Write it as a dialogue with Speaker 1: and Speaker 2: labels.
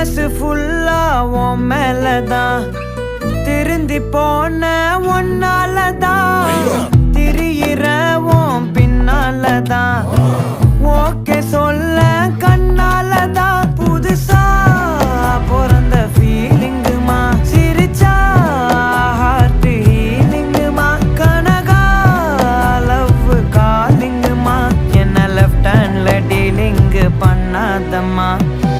Speaker 1: மனசு ஃபுல்லா உன் மேலதான் திருந்தி போன ஒன்னாலதான் திரியிற உன் பின்னாலதான் ஓகே சொல்ல கண்ணால